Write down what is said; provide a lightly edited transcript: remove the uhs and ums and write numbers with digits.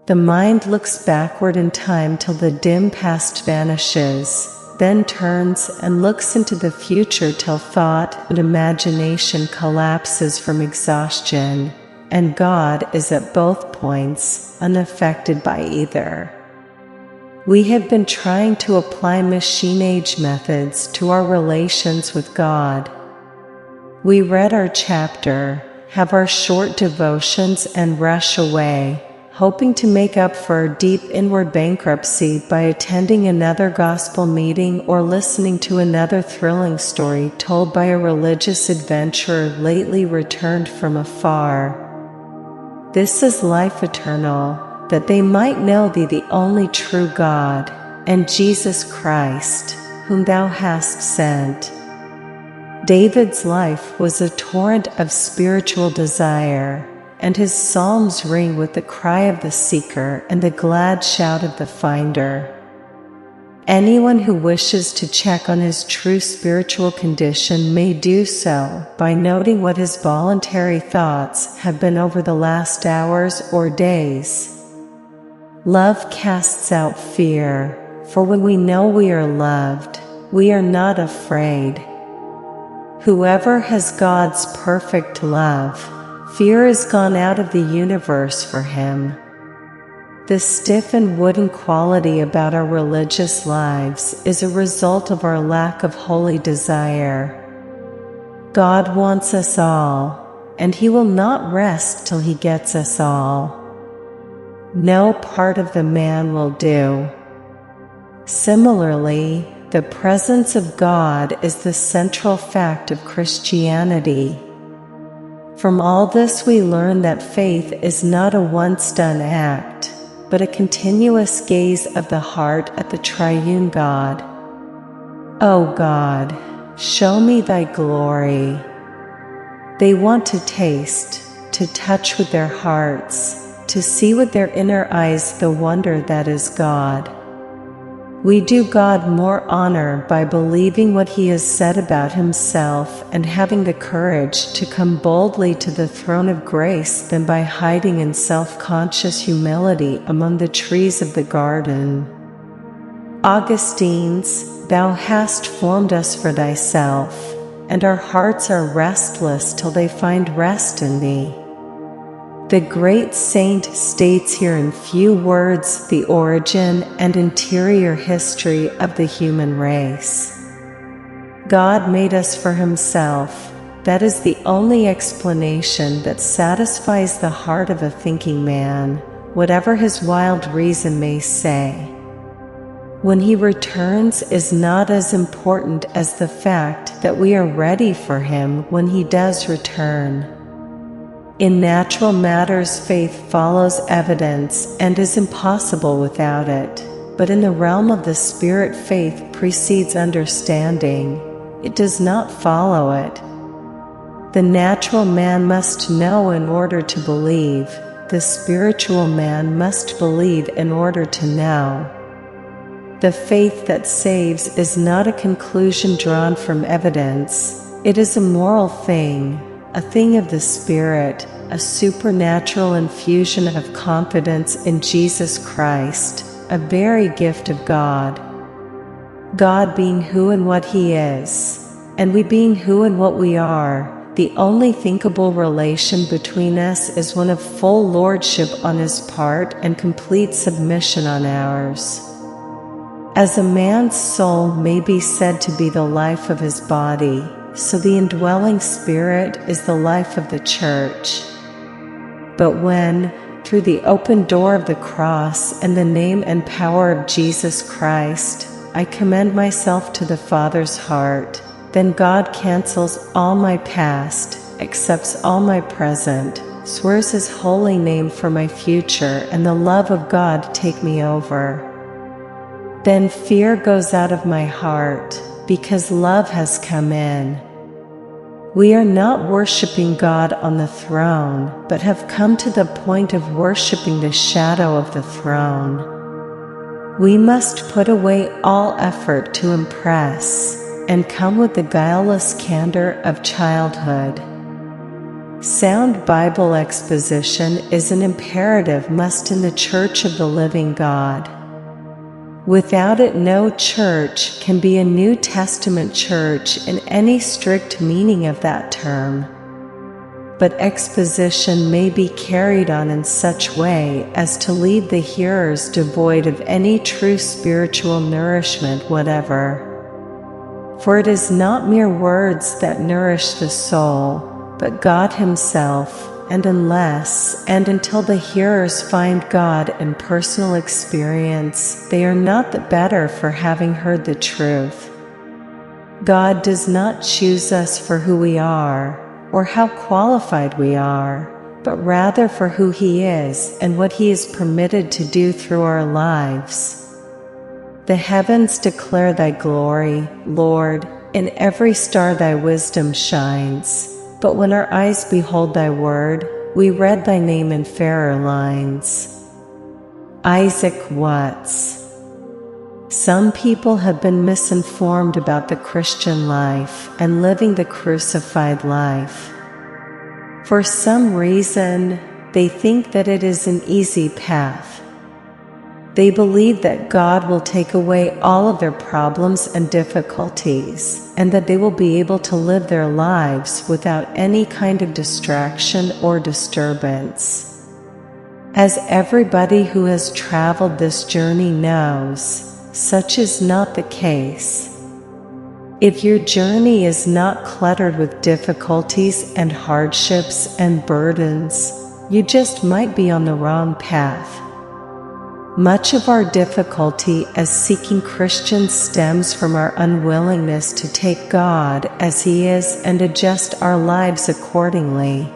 The mind looks backward in time till the dim past vanishes, then turns and looks into the future till thought and imagination collapses from exhaustion, and God is at both points, unaffected by either. We have been trying to apply machine-age methods to our relations with God. We read our chapter, have our short devotions and rush away, hoping to make up for our deep inward bankruptcy by attending another gospel meeting or listening to another thrilling story told by a religious adventurer lately returned from afar. This is life eternal, that they might know thee the only true God, and Jesus Christ, whom thou hast sent. David's life was a torrent of spiritual desire, and his psalms ring with the cry of the seeker and the glad shout of the finder. Anyone who wishes to check on his true spiritual condition may do so by noting what his voluntary thoughts have been over the last hours or days. Love casts out fear, for when we know we are loved, we are not afraid. Whoever has God's perfect love, fear is gone out of the universe for him. The stiff and wooden quality about our religious lives is a result of our lack of holy desire. God wants us all, and He will not rest till He gets us all. No part of the man will do. Similarly, the presence of God is the central fact of Christianity. From all this we learn that faith is not a once-done act, but a continuous gaze of the heart at the triune God. O God, show me thy glory. They want to taste, to touch with their hearts, to see with their inner eyes the wonder that is God. We do God more honor by believing what He has said about Himself and having the courage to come boldly to the throne of grace than by hiding in self-conscious humility among the trees of the garden. Augustine's, "Thou hast formed us for thyself, and our hearts are restless till they find rest in thee." The great saint states here in few words the origin and interior history of the human race. God made us for Himself. That is the only explanation that satisfies the heart of a thinking man, whatever his wild reason may say. When He returns is not as important as the fact that we are ready for Him when He does return. In natural matters, faith follows evidence and is impossible without it, but in the realm of the spirit, faith precedes understanding. It does not follow it. The natural man must know in order to believe. The spiritual man must believe in order to know. The faith that saves is not a conclusion drawn from evidence. It is a moral thing, a thing of the Spirit, a supernatural infusion of confidence in Jesus Christ, a very gift of God. God being who and what He is, and we being who and what we are, the only thinkable relation between us is one of full lordship on His part and complete submission on ours. As a man's soul may be said to be the life of his body, so the indwelling Spirit is the life of the Church. But when, through the open door of the cross and the name and power of Jesus Christ, I commend myself to the Father's heart, then God cancels all my past, accepts all my present, swears His holy name for my future, and the love of God take me over. Then fear goes out of my heart, because love has come in. We are not worshiping God on the throne, but have come to the point of worshiping the shadow of the throne. We must put away all effort to impress, and come with the guileless candor of childhood. Sound Bible exposition is an imperative must in the Church of the Living God. Without it, no church can be a New Testament church in any strict meaning of that term. But exposition may be carried on in such way as to leave the hearers devoid of any true spiritual nourishment whatever. For it is not mere words that nourish the soul, but God Himself, and unless and until the hearers find God in personal experience, they are not the better for having heard the truth. God does not choose us for who we are, or how qualified we are, but rather for who He is and what He is permitted to do through our lives. The heavens declare Thy glory, Lord, in every star Thy wisdom shines. But when our eyes behold Thy word, we read Thy name in fairer lines. Isaac Watts. Some people have been misinformed about the Christian life and living the crucified life. For some reason, they think that it is an easy path. They believe that God will take away all of their problems and difficulties, and that they will be able to live their lives without any kind of distraction or disturbance. As everybody who has traveled this journey knows, such is not the case. If your journey is not cluttered with difficulties and hardships and burdens, you just might be on the wrong path. Much of our difficulty as seeking Christians stems from our unwillingness to take God as He is and adjust our lives accordingly.